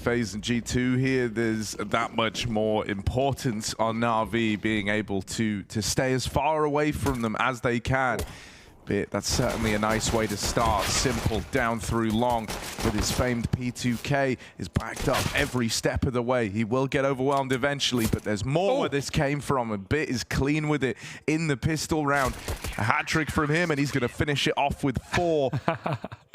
phase in G2 here, there's that much more importance on Na'Vi being able to stay as far away from them as they can. But that's certainly a nice way to start. Simple down through long with his famed P2K is backed up every step of the way. He will get overwhelmed eventually, but there's more where this came from. A Bit is clean with it in the pistol round. A hat trick from him, and he's going to finish it off with 4.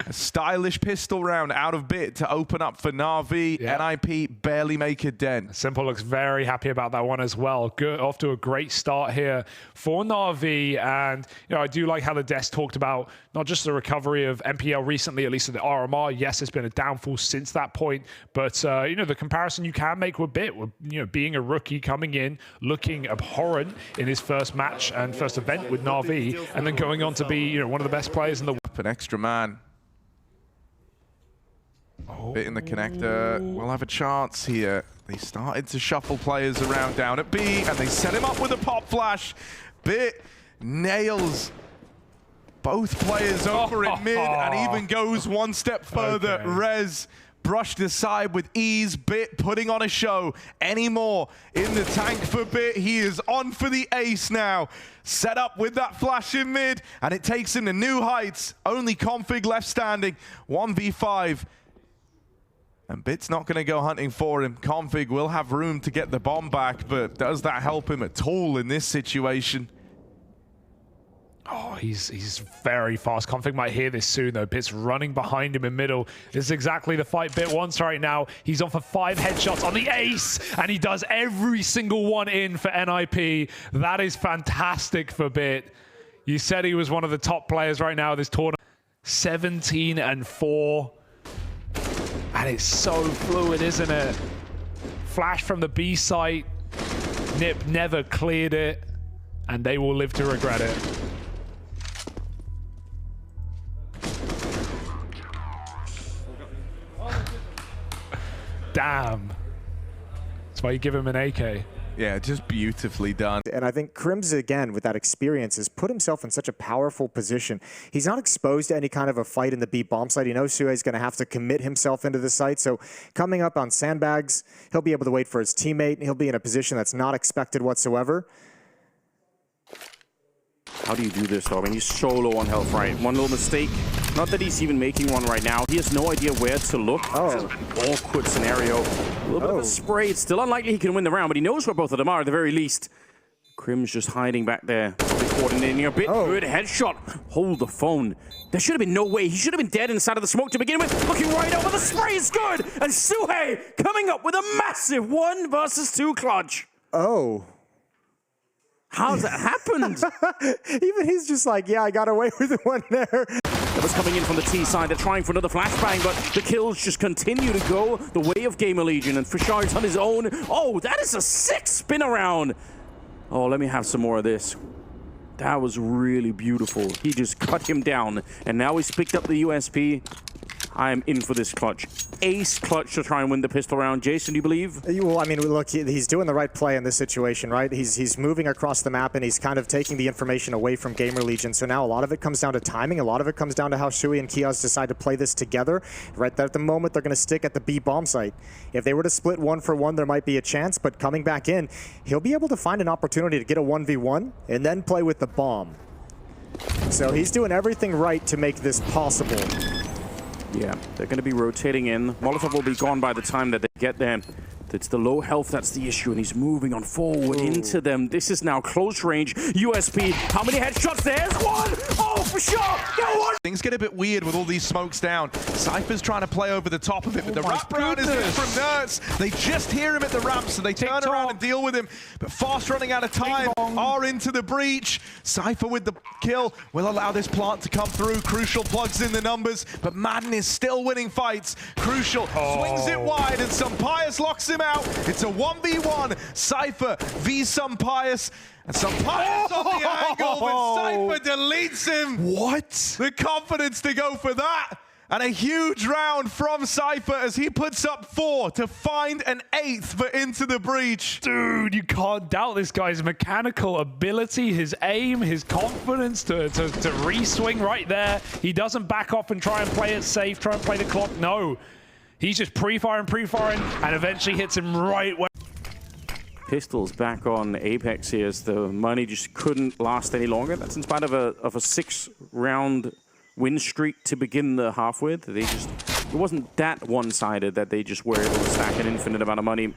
A stylish pistol round out of Bit to open up for Na'Vi. Yeah. NIP barely make a dent. Simple looks very happy about that one as well. Good, off to a great start here for Na'Vi. And I do like how the desk talked about not just the recovery of MPL recently, at least at the RMR. Yes, it's been a downfall since that point, but the comparison you can make with Bit, with being a rookie coming in, looking abhorrent in his first match and first event with Na'Vi, and then going on to be one of the best players in the world. An extra man. Bit in the connector. We'll have a chance here. They started to shuffle players around down at B, and they set him up with a pop flash. Bit nails both players over in mid and even goes one step further. Okay. Rez brushed aside with ease. Bit putting on a show. Any more in the tank for Bit? He is on for the ace now. Set up with that flash in mid, and it takes him to new heights. Only Config left standing. 1v5. And Bit's not going to go hunting for him. Config will have room to get the bomb back, but does that help him at all in this situation? Oh, he's very fast. Config might hear this soon, though. Bit's running behind him in middle. This is exactly the fight Bit wants right now. He's on for 5 headshots on the ace, and he does every single one in for NIP. That is fantastic for Bit. You said he was one of the top players right now this tournament. 17-4. And it's so fluid, isn't it? Flash from the B site. Nip never cleared it, and they will live to regret it. Damn. That's why you give him an AK. Yeah, just beautifully done. And I think Crims, again, with that experience, has put himself in such a powerful position. He's not exposed to any kind of a fight in the B bomb site. He knows Sue is going to have to commit himself into the site. So coming up on sandbags, he'll be able to wait for his teammate. He'll be in a position that's not expected whatsoever. How do you do this, though? I mean, he's so low on health, right? One little mistake. Not that he's even making one right now. He has no idea where to look. Oh. Awkward scenario. A little bit of a spray. It's still unlikely he can win the round, but he knows where both of them are at the very least. Crim's just hiding back there. Coordinating a bit. Good headshot. Hold the phone. There should have been no way. He should have been dead inside of the smoke to begin with. Looking right over. The spray is good. And Suhei coming up with a massive 1 versus 2 clutch. Oh. How's that happened? Even he's just like, yeah, I got away with the one there. That was coming in from the T side. They're trying for another flashbang, but the kills just continue to go the way of Gamer Legion, and Fishard's on his own. Oh, that is a 6 spin around. Oh, let me have some more of this. That was really beautiful. He just cut him down, and now he's picked up the USP. I am in for this clutch. Ace clutch to try and win the pistol round. Jason, do you believe? Well, I mean, look, he's doing the right play in this situation, right? He's moving across the map, and he's kind of taking the information away from Gamer Legion. So now a lot of it comes down to timing. A lot of it comes down to how Shui and Kiaz decide to play this together. Right there at the moment, they're going to stick at the B bomb site. If they were to split 1-for-1, there might be a chance, but coming back in, he'll be able to find an opportunity to get a 1v1 and then play with the bomb. So he's doing everything right to make this possible. Yeah, they're going to be rotating in. Molotov will be gone by the time that they get there. It's the low health that's the issue, and he's moving on forward into them. This is now close range. USP, how many headshots? There's one! Oh, for sure! Go on! Things get a bit weird with all these smokes down. Cypher's trying to play over the top of it, but the wraparound is in from Nerds. They just hear him at the ramp, so they turn around and deal with him. But fast running out of time, are into the breach. Cypher with the kill will allow this plant to come through. Crucial plugs in the numbers, but Madden is still winning fights. Crucial swings it wide, and Sumpius locks him out. It's a 1v1. Cypher v Sumpius. And Sumpius on the angle, but Cypher deletes him. What? The confidence to go for that. And a huge round from Cypher as he puts up 4 to find an 8th for Into the Breach. Dude, you can't doubt this guy's mechanical ability, his aim, his confidence to re-swing right there. He doesn't back off and try and play it safe, try and play the clock. No. He's just pre-firing, and eventually hits him right where... Pistols back on Apex here as the money just couldn't last any longer. That's in spite of a 6-round win streak to begin the half with. It wasn't that one-sided that they just were able to stack an infinite amount of money.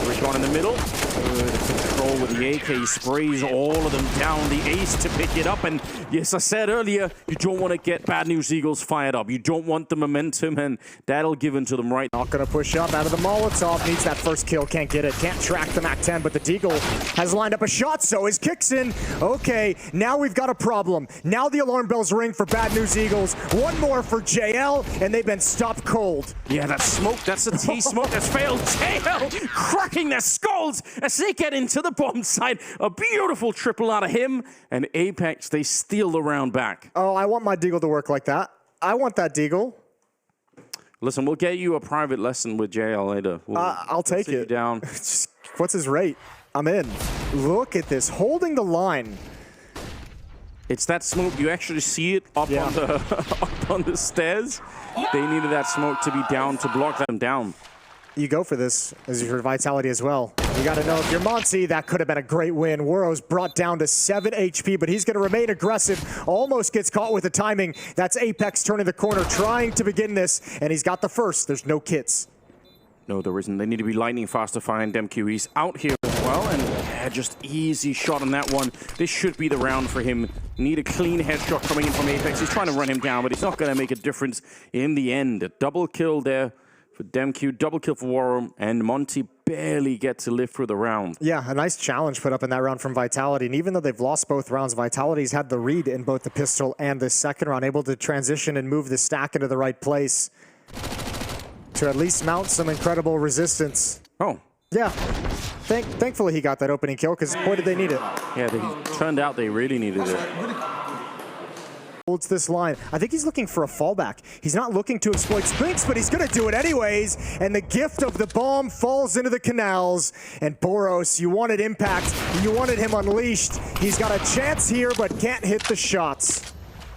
Rick on in the middle. Good control with the AK. He sprays all of them down. The ace to pick it up. And yes, I said earlier, you don't want to get Bad News Eagles fired up. You don't want the momentum, and that'll give into them right. Not going to push up out of the Molotov. Needs that first kill. Can't get it. Can't track the MAC-10, but the Deagle has lined up a shot, so his kicks in. Okay, now we've got a problem. Now the alarm bells ring for Bad News Eagles. One more for JL, and they've been stopped cold. Yeah, that smoke, that's a T smoke that's failed. JL cracking their skulls as they get into the bomb site. A beautiful triple out of him, and Apex, they steal the round back. Oh, I want my Deagle to work like that. I want that Deagle. Listen, we'll get you a private lesson with JL later. I'll take sit you it. down. What's his rate? I'm in. Look at this, holding the line. It's that smoke. You actually see it up on the up on the stairs. They needed that smoke to be down to block them down. You go for this as your Vitality as well. You got to know if you're Monty, that could have been a great win. Worrow's brought down to 7 HP, but he's going to remain aggressive. Almost gets caught with the timing. That's Apex turning the corner, trying to begin this, and he's got the first. There's no kits. No, there isn't. They need to be lightning fast to find Demq. He's out here as well, and just easy shot on that one. This should be the round for him. Need a clean headshot coming in from Apex. He's trying to run him down, but it's not going to make a difference in the end. A double kill there for Demq, double kill for Warren, and Monty barely gets to live through the round. Yeah, a nice challenge put up in that round from Vitality, and even though they've lost both rounds, Vitality's had the read in both the pistol and the second round, able to transition and move the stack into the right place to at least mount some incredible resistance. Oh. Yeah. Thankfully he got that opening kill, because boy did they need it. Yeah, turned out they really needed it. Holds this line. I think he's looking for a fallback. He's not looking to exploit Spinks, but he's going to do it anyways. And the gift of the bomb falls into the canals. And Boros, you wanted impact. You wanted him unleashed. He's got a chance here, but can't hit the shots.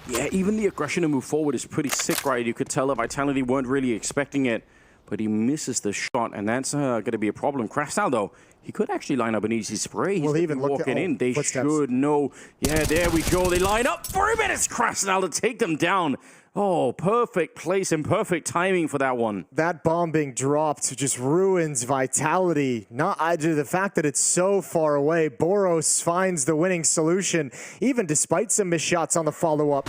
Yeah, even the aggression to move forward is pretty sick, right? You could tell that Vitality weren't really expecting it, but he misses the shot, and that's going to be a problem. Krasnal, though, he could actually line up an easy spray. He's even walking in. They footsteps. should know. Yeah, there we go. They line up for him, and it's Krasnal to take them down. Oh, perfect place and perfect timing for that one. That bomb being dropped just ruins Vitality. The fact that it's so far away. Boros finds the winning solution, even despite some missed shots on the follow-up.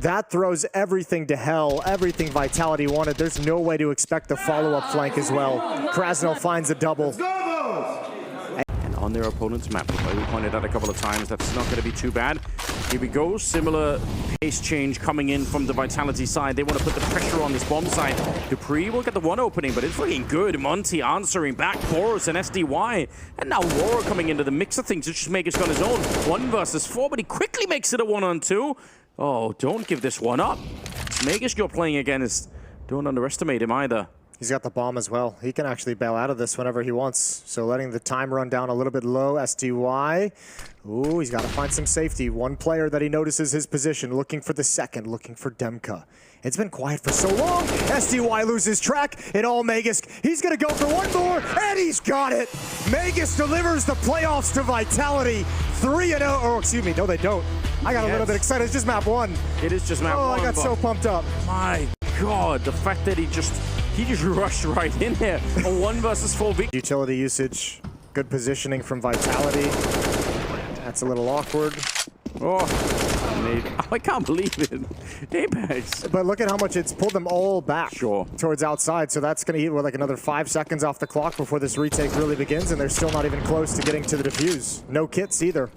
That throws everything to hell, everything Vitality wanted. There's no way to expect the follow-up flank as well. Krasnal finds a double. And on their opponent's map, like we pointed out a couple of times, that's not going to be too bad. Here we go, similar pace change coming in from the Vitality side. They want to put the pressure on this bomb side. Dupree will get the one opening, but it's looking good. Monty answering back, Boros and SDY. And now Laura coming into the mix of things. It's just Magus on his own. 1 versus 4, but he quickly makes it a 1-on-2. Oh, don't give this one up. Magus you're playing against. Don't underestimate him either. He's got the bomb as well. He can actually bail out of this whenever he wants. So letting the time run down a little bit low. SDY. Ooh, he's got to find some safety. One player that he notices his position, looking for the second, looking for Demq. It's been quiet for so long. SDY loses track, and all Magus. He's going to go for one more, and he's got it. Magus delivers the playoffs to Vitality. 3-0. Oh, excuse me. No, they don't. I got a little bit excited. It's just map 1. It is just map 1. Oh, I got so pumped up. My God, the fact that he just rushed right in there. A 1 versus 4 victory. Utility usage. Good positioning from Vitality. That's a little awkward. Oh, I can't believe it. Apex. But look at how much it's pulled them all back towards outside. So that's going to eat like another 5 seconds off the clock before this retake really begins, and they're still not even close to getting to the defuse. No kits either.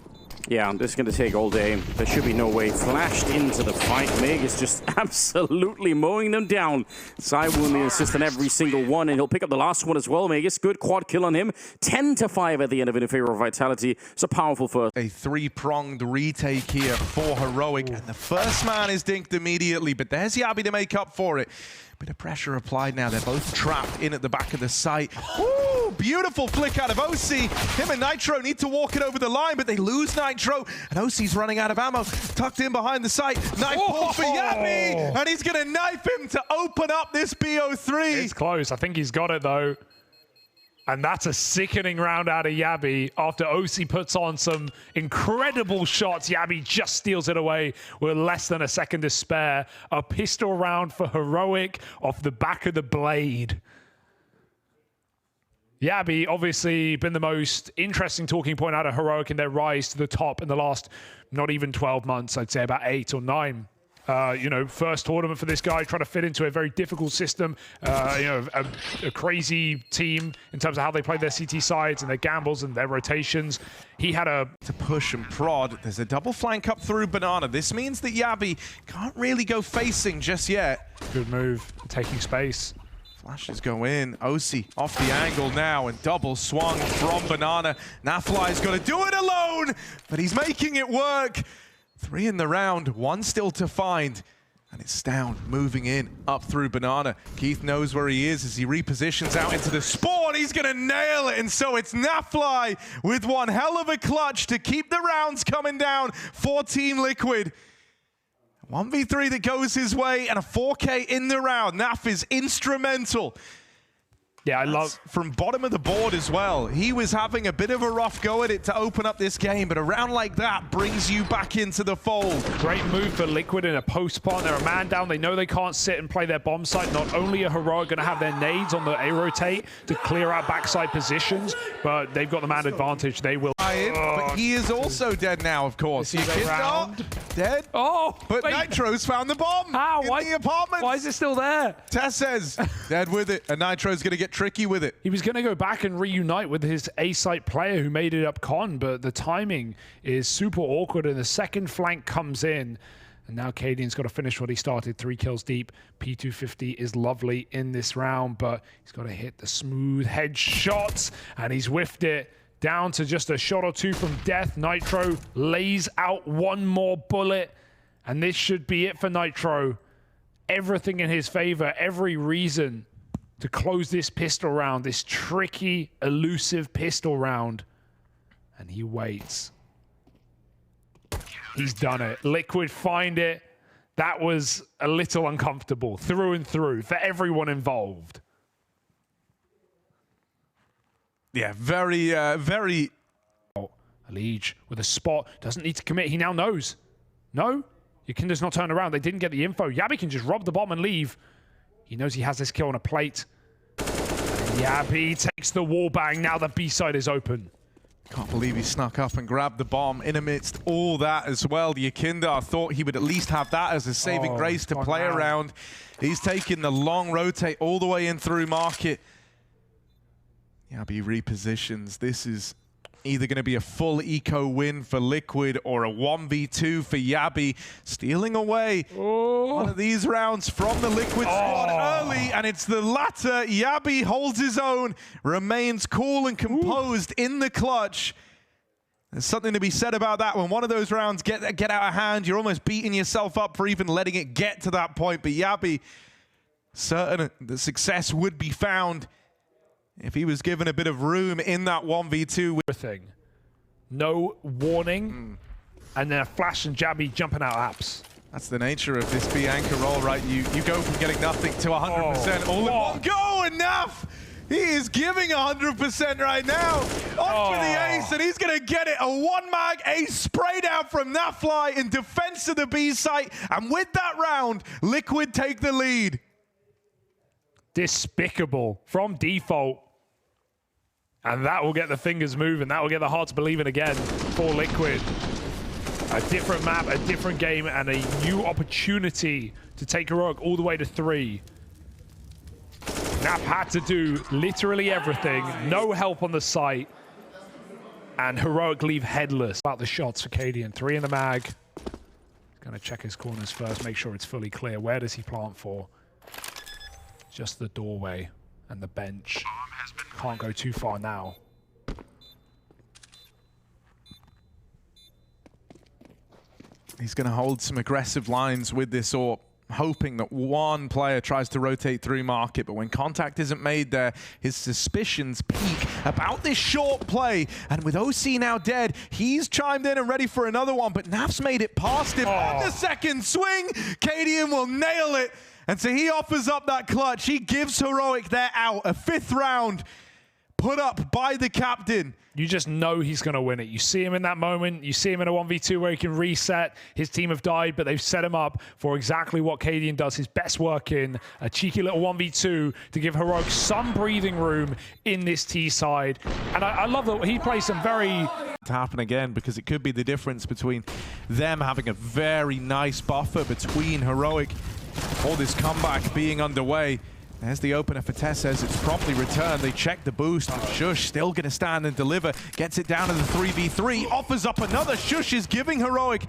Yeah, this is going to take all day. There should be no way. Flashed into the fight. Meg is just absolutely mowing them down. Cywoon the assist on every single one, and he'll pick up the last one as well. Megas, good quad kill on him. 10-5 at the end of it in favor of Vitality. It's a powerful first. A 3-pronged retake here for Heroic, and the first man is dinked immediately, but there's Yabi to make up for it. Bit of pressure applied now. They're both trapped in at the back of the site. Ooh! Ooh, beautiful flick out of OC. Him and Nitro need to walk it over the line, but they lose Nitro, and OC's running out of ammo. Tucked in behind the site. Knife pull for Yabi, and he's going to knife him to open up this BO3. It's close. I think he's got it, though. And that's a sickening round out of Yabi. After OC puts on some incredible shots, Yabi just steals it away with less than a second to spare. A pistol round for Heroic off the back of the blade. Yabi obviously been the most interesting talking point out of Heroic in their rise to the top in the last not even 12 months. I'd say about 8 or 9. You know, first tournament for this guy, trying to fit into a very difficult system. You know, a crazy team in terms of how they play their CT sides and their gambles and their rotations. He had to push and prod. There's a double flank up through Banana. This means that Yabi can't really go facing just yet. Good move, taking space. Flashes go in. OC off the angle now and double swung from Banana. Nafly's got to do it alone, but he's making it work. 3 in the round, 1 still to find. And it's down, moving in, up through Banana. Keith knows where he is as he repositions out into the spawn. He's going to nail it, and so it's Nafly with one hell of a clutch to keep the rounds coming down for Team Liquid. 1v3 that goes his way and a 4K in the round. Naf is instrumental. Yeah, I love from bottom of the board as well. He was having a bit of a rough go at it to open up this game, but a round like that brings you back into the fold. Great move for Liquid in a post spawn. They're a man down. They know they can't sit and play their bomb site. Not only are Heroic going to have their nades on the A-rotate to clear out backside positions, but they've got the man advantage. They will. But he is also dead now, of course. You kid dead. Oh, but wait. Nitro's found the bomb in the apartment. Why is it still there? Tess says dead with it, and Nitro's going to get tricky with it. He was going to go back and reunite with his A-site player who made it up con, but the timing is super awkward, and the second flank comes in. And now Cadian's got to finish what he started, 3 kills deep. P250 is lovely in this round, but he's got to hit the smooth headshots, and he's whiffed it. Down to just a shot or 2 from death. Nitro lays out 1 more bullet, and this should be it for Nitro. Everything in his favor, every reason to close this pistol round, this tricky, elusive pistol round. And he waits. He's done it. Liquid find it. That was a little uncomfortable through and through for everyone involved. Yeah, very. Liege with a spot, doesn't need to commit. He now knows. No, Yakinda's not turned around. They didn't get the info. Yabi can just rob the bomb and leave. He knows he has this kill on a plate. Yabi takes the wall bang. Now the B side is open. Can't believe he snuck up and grabbed the bomb in amidst all that as well. The Yakinda thought he would at least have that as a saving grace to play around. He's taking the long rotate all the way in through market. Yabi repositions. This is either going to be a full eco win for Liquid or a 1v2 for Yabi, stealing away one of these rounds from the Liquid squad early, and it's the latter. Yabi holds his own, remains cool and composed in the clutch. There's something to be said about that. When one of those rounds get out of hand, you're almost beating yourself up for even letting it get to that point. But Yabi, certain that success would be found if he was given a bit of room in that 1v2. Everything. No warning. And then a flash and Yabi jumping out apps. That's the nature of this B anchor roll, right? You go from getting nothing to 100% all in one go, and Naf, he is giving 100% right now. Off for the ace, and he's gonna get it. A 1-mag ace sprayed out from Nafly in defense of the B site. And with that round, Liquid take the lead. Despicable from default. And that will get the fingers moving. That will get the hearts believing again for Liquid. A different map, a different game, and a new opportunity to take Heroic all the way to 3. Nap had to do literally everything. No help on the site. And Heroic leave headless. About the shots for Cadian. 3 in the mag. He's going to check his corners first, make sure it's fully clear. Where does he plant for? Just the doorway and the bench. Can't go too far now. He's going to hold some aggressive lines with this AWP. hoping that one player tries to rotate through market, but when contact isn't made there, his suspicions peak about this short play. And with OC now dead, he's chimed in and ready for another one, but Naf's made it past him on the second swing. Cadian will nail it. And so he offers up that clutch. He gives Heroic their out. A 5th round put up by the captain. You just know he's going to win it. You see him in that moment. You see him in a 1v2 where he can reset. His team have died, but they've set him up for exactly what Cadian does his best work in. A cheeky little 1v2 to give Heroic some breathing room in this T side. And I love that he plays some very... to happen again, because it could be the difference between them having a very nice buffer between Heroic or this comeback being underway. There's the opener for Tessez. It's promptly returned. They check the boost. Shush still going to stand and deliver. Gets it down to the 3v3. Offers up another. Shush is giving Heroic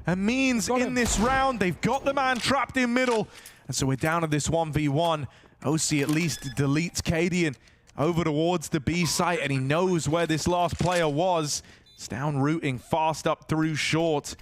a means in this round. They've got the man trapped in middle. And so we're down to this 1v1. OC at least deletes Cadian over towards the B site, and he knows where this last player was. It's down rooting fast up through short.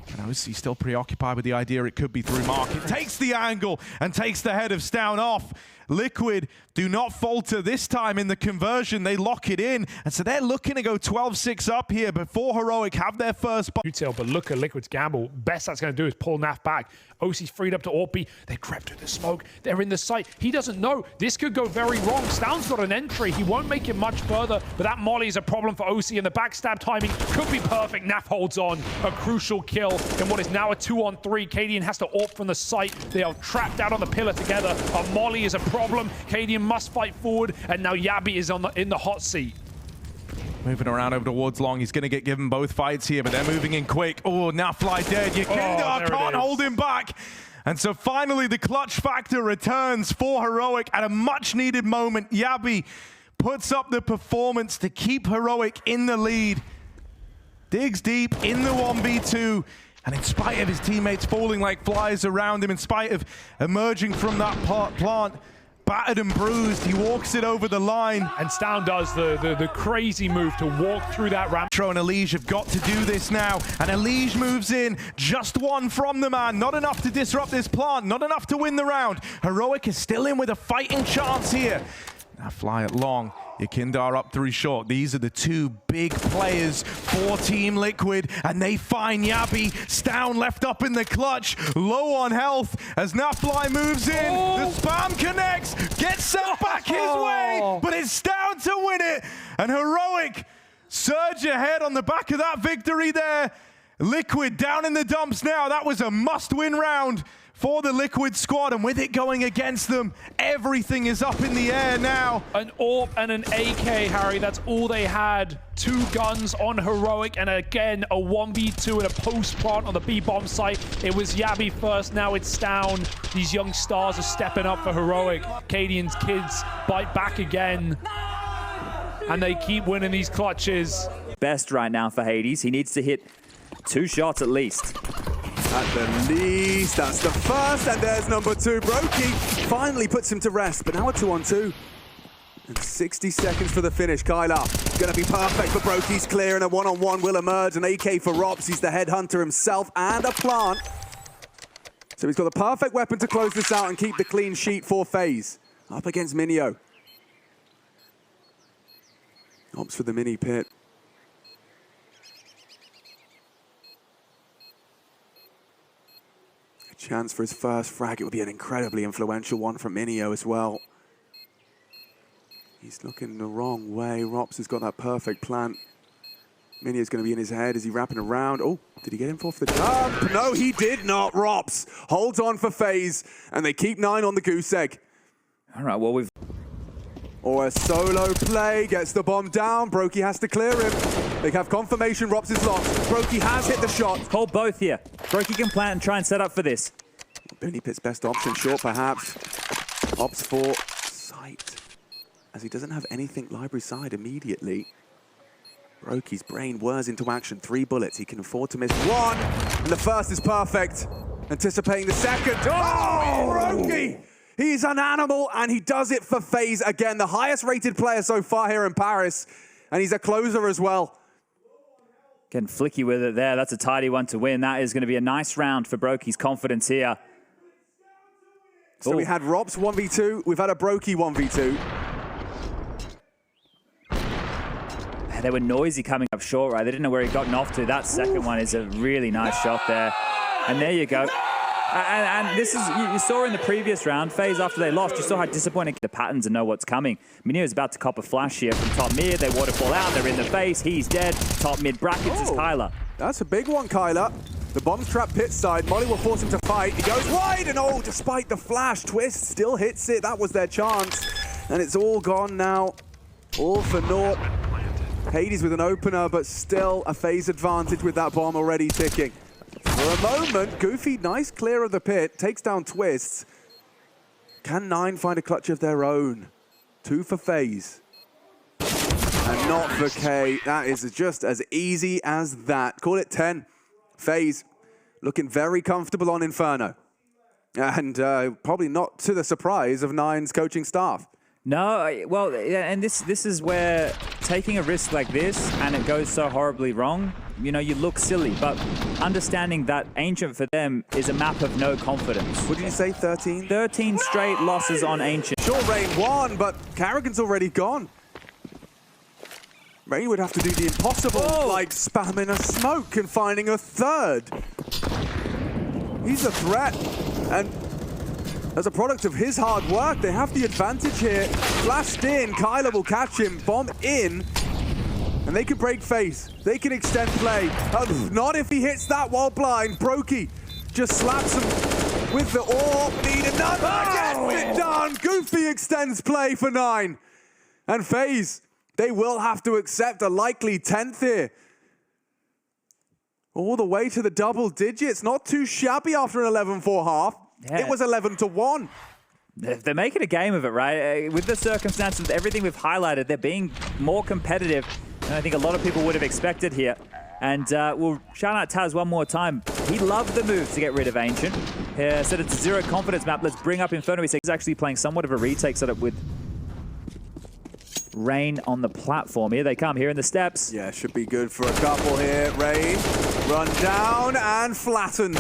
And OC still preoccupied with the idea it could be through market. Takes the angle and takes the head of Stown off. Liquid do not falter this time in the conversion. They lock it in. And so they're looking to go 12-6 up here before Heroic have their first... But look at Liquid's gamble. Best that's going to do is pull Naf back. OC's freed up to Orpy. They crept through the smoke. They're in the site. He doesn't know. This could go very wrong. Stown's got an entry. He won't make it much further, but that molly is a problem for OC, and the backstab timing could be perfect. Naf holds on. A crucial kill in what is now a 2-on-3. Cadian has to AWP from the site. They are trapped out on the pillar together. A molly is a problem. Cadian must fight forward, and now Yabi is in the hot seat. Moving around over towards Long. He's going to get given both fights here, but they're moving in quick. Oh, now Fly dead. Yakinda can't hold him back. And so finally the clutch factor returns for Heroic at a much-needed moment. Yabi puts up the performance to keep Heroic in the lead. Digs deep in the 1v2. And in spite of his teammates falling like flies around him, in spite of emerging from that plant, battered and bruised, he walks it over the line. And Stown does the crazy move to walk through that ramp. Tro and Elige have got to do this now. And Elige moves in, just one from the man. Not enough to disrupt this plant, not enough to win the round. Heroic is still in with a fighting chance here. Now Fly at Long. Yakindar up through short. These are the two big players for Team Liquid, and they find Yabi. Stown left up in the clutch, low on health as Nafly moves in. The spam connects, gets sent back his way, but it's Stown to win it. And Heroic surge ahead on the back of that victory there. Liquid down in the dumps now. That was a must-win round for the Liquid squad, and with it going against them, everything is up in the air now. An AWP and an AK, Harry, that's all they had. 2 guns on Heroic, and again, a 1v2 and a post-plant on the B-bomb site. It was Yabi first, now it's Stown. These young stars are stepping up for Heroic. Cadian's kids bite back again, and they keep winning these clutches. Best right now for Hades. He needs to hit 2 shots at least. At the least, that's the first, and there's number 2. Brokey finally puts him to rest, but now a 2-on-2. And 60 seconds for the finish. Kyla, gonna be perfect for Brokey's clear, and a 1-on-1 will emerge. An AK for Rops, he's the headhunter himself, and a plant. So he's got the perfect weapon to close this out and keep the clean sheet for FaZe. Up against Minio. Opts for the mini pit. Chance for his first frag. It would be an incredibly influential one from Minio as well. He's looking the wrong way. Rops has got that perfect plant. Minio's going to be in his head. Is he wrapping around? Oh, did he get him off the jump? No, he did not. Rops holds on for FaZe, and they keep 9 on the goose egg. All right, well, we've... Or a solo play, gets the bomb down. Brokey has to clear him. They have confirmation Rops is locked. Brokey has hit the shot. Hold both here. Brokey can plant and try and set up for this. Booney Pit's best option, short perhaps. Opts for sight, as he doesn't have anything library side immediately. Brokey's brain whirs into action. 3 bullets, he can afford to miss 1. And the first is perfect. Anticipating the second. Oh, Brokey! He's an animal, and he does it for FaZe again. The highest rated player so far here in Paris. And he's a closer as well. Getting flicky with it there. That's a tidy one to win. That is going to be a nice round for Brokey's confidence here. So we had Robs 1v2, we've had a Brokey 1v2. They were noisy coming up short, right? They didn't know where he gotten off to. That second one is a really nice shot there. And there you go. And this is, you saw in the previous round, FaZe after they lost, you saw how disappointing the patterns and know what's coming. Mineo is about to cop a flash here from top mid. They waterfall out, they're in the face, he's dead. Top mid brackets is Kyler. That's a big one, Kyler. The bomb's trapped pit side. Molly will force him to fight. He goes wide, and oh, despite the flash, Twist still hits it. That was their chance. And it's all gone now. All for naught. Hades with an opener, but still a FaZe advantage with that bomb already ticking. For a moment, Goofy, nice clear of the pit, takes down Twist. Can 9 find a clutch of their own? 2 for FaZe. And not for K. That is just as easy as that. Call it 10. FaZe looking very comfortable on Inferno. And probably not to the surprise of 9's coaching staff. No, well, and this is where taking a risk like this and it goes so horribly wrong, you know, you look silly. But understanding that Ancient for them is a map of no confidence. What did you say, 13? 13 straight losses on Ancient. Sure, Rain won, but Carrigan's already gone. Rain would have to do the impossible, like spamming a smoke and finding a third. He's a threat, and as a product of his hard work, they have the advantage here. Flashed in, Kyler will catch him, bomb in, and they can break FaZe. They can extend play. Not if he hits that while blind. Brokey just slaps him with the orb. Need another, gets it done. Goofy extends play for 9. And FaZe, they will have to accept a likely 10th here. All the way to the double digits. Not too shabby after an 11-4 half. Yeah. It was 11-1. They're making a game of it, right? With the circumstances, everything we've highlighted, they're being more competitive than I think a lot of people would have expected here. And we'll shout out Taz one more time. He loved the move to get rid of Ancient. Said it's a zero confidence map. Let's bring up Inferno. He's actually playing somewhat of a retake setup with Rain on the platform. Here they come, here in the steps. Yeah, should be good for a couple here. Rain, run down and flattened.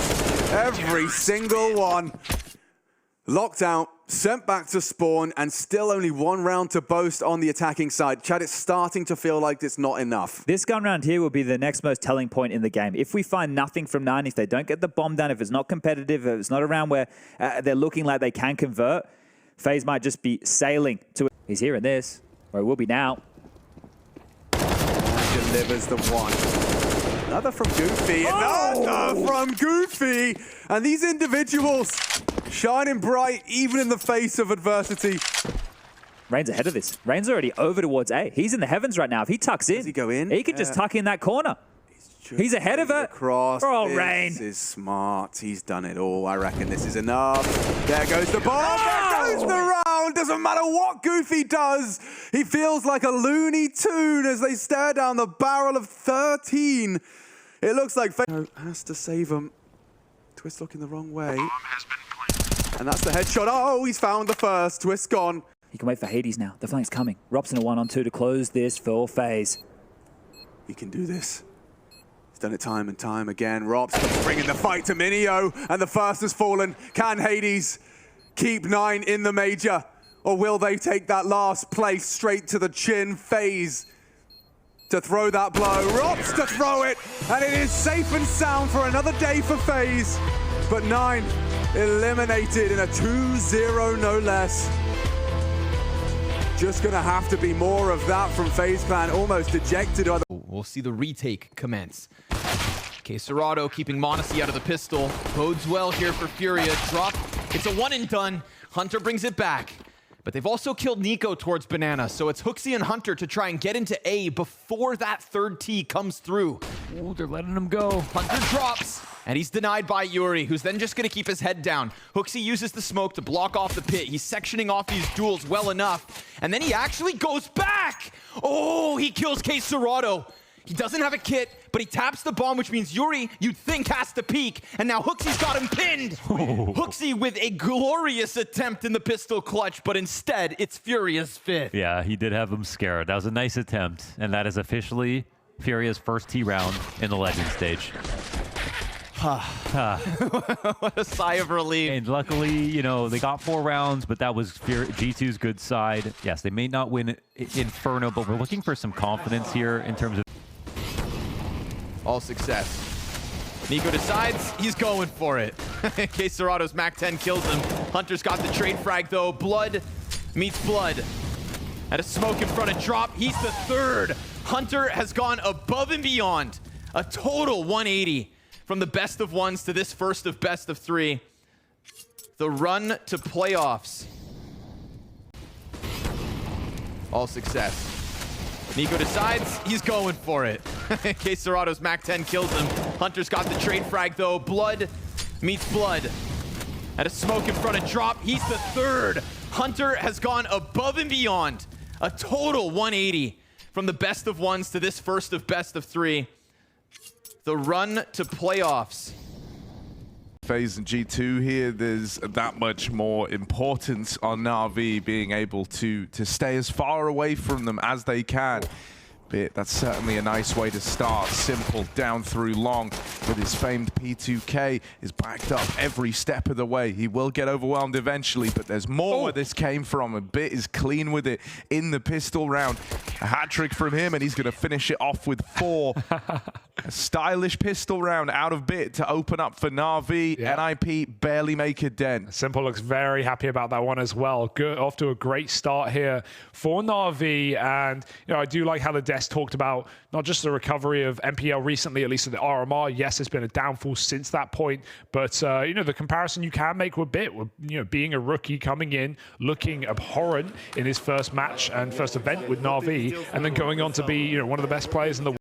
Every single one. Locked out, sent back to spawn, and still only 1 round to boast on the attacking side. Chad, it's starting to feel like it's not enough. This gun round here will be the next most telling point in the game. If we find nothing from 9, if they don't get the bomb down, if it's not competitive, if it's not around where they're looking like they can convert, FaZe might just be sailing to it. He's here in this. Or it will be now. And delivers the one. Another from Goofy. Another from Goofy. And these individuals shining bright even in the face of adversity. Rain's ahead of this. Rain's already over towards A. He's in the heavens right now. If he tucks in, does he go in? He could just tuck in that corner. He's ahead of it. Across. Oh, Rain. This is smart. He's done it all. I reckon this is enough. There goes the bomb. There goes the round. Doesn't matter what Goofy does. He feels like a Looney Tune as they stare down the barrel of 13. It looks like FaZe has to save him. Twist looking the wrong way. And that's the headshot. Oh, he's found the first. Twist gone. He can wait for Hades now. The flank's coming. Robson a 1-on-2 to close this for FaZe. He can do this. He's done it time and time again. Robs bringing the fight to Mineo, and the first has fallen. Can Hades keep 9 in the major, or will they take that last place straight to the chin? FaZe to throw that blow. Robs to throw it, and it is safe and sound for another day for FaZe. But 9 eliminated in a 2-0 no less. Just gonna have to be more of that from FaZe Clan, almost dejected. We'll see the retake commence. Serato keeping Monacy out of the pistol. Bodes well here for Furia. Drop. It's a 1 and done. Hunter brings it back. But they've also killed Nico towards Banana, so it's Hooksy and Hunter to try and get into A before that third T comes through. Ooh, they're letting him go. Hunter drops, and he's denied by Yuri, who's then just going to keep his head down. Hooksy uses the smoke to block off the pit. He's sectioning off these duels well enough, and then he actually goes back. Oh, he kills Serato. He doesn't have a kit, but he taps the bomb, which means Yuri, you'd think, has to peek. And now Hooksy's got him pinned. Hooksy with a glorious attempt in the pistol clutch, but instead, it's Furia's 5th. Yeah, he did have him scared. That was a nice attempt, and that is officially Furia's first T round in the Legend stage. What a sigh of relief. And luckily, you know, they got 4 rounds, but that was G2's good side. Yes, they may not win Inferno, but we're looking for some confidence here in terms of... All success. Nico decides he's going for it. In case Serato's Mac 10 kills him. Hunter's got the trade frag though. Blood meets blood. At a smoke in front of drop, he's the third. Hunter has gone above and beyond. A total 180 from the best of ones to this first of best of 3. The run to playoffs. All success. Nico decides he's going for it. In case Serato's Mac 10 kills him. Hunter's got the trade frag though. Blood meets blood. At a smoke in front of drop, he's the third. Hunter has gone above and beyond. A total 180 from the best of ones to this first of best of 3. The run to playoffs. FaZe and G2 here, there's that much more importance on Na'Vi being able to stay as far away from them as they can. But that's certainly a nice way to start. Simple down through long with his famed P2K is backed up every step of the way. He will get overwhelmed eventually, but there's more where this came from. A bit is clean with it in the pistol round. A hat trick from him, and he's going to finish it off with 4. A stylish pistol round out of Bit to open up for Na'Vi. Yeah. NIP barely make a dent. Simple looks very happy about that one as well. Good, off to a great start here for Na'Vi, and you know, I do like how the desk talked about not just the recovery of MPL recently, at least at the RMR. Yes, it's been a downfall since that point, but you know, the comparison you can make with Bit, with, you know, being a rookie coming in, looking abhorrent in his first match and first event with Na'Vi, and then going on to be, you know, one of the best players in the world.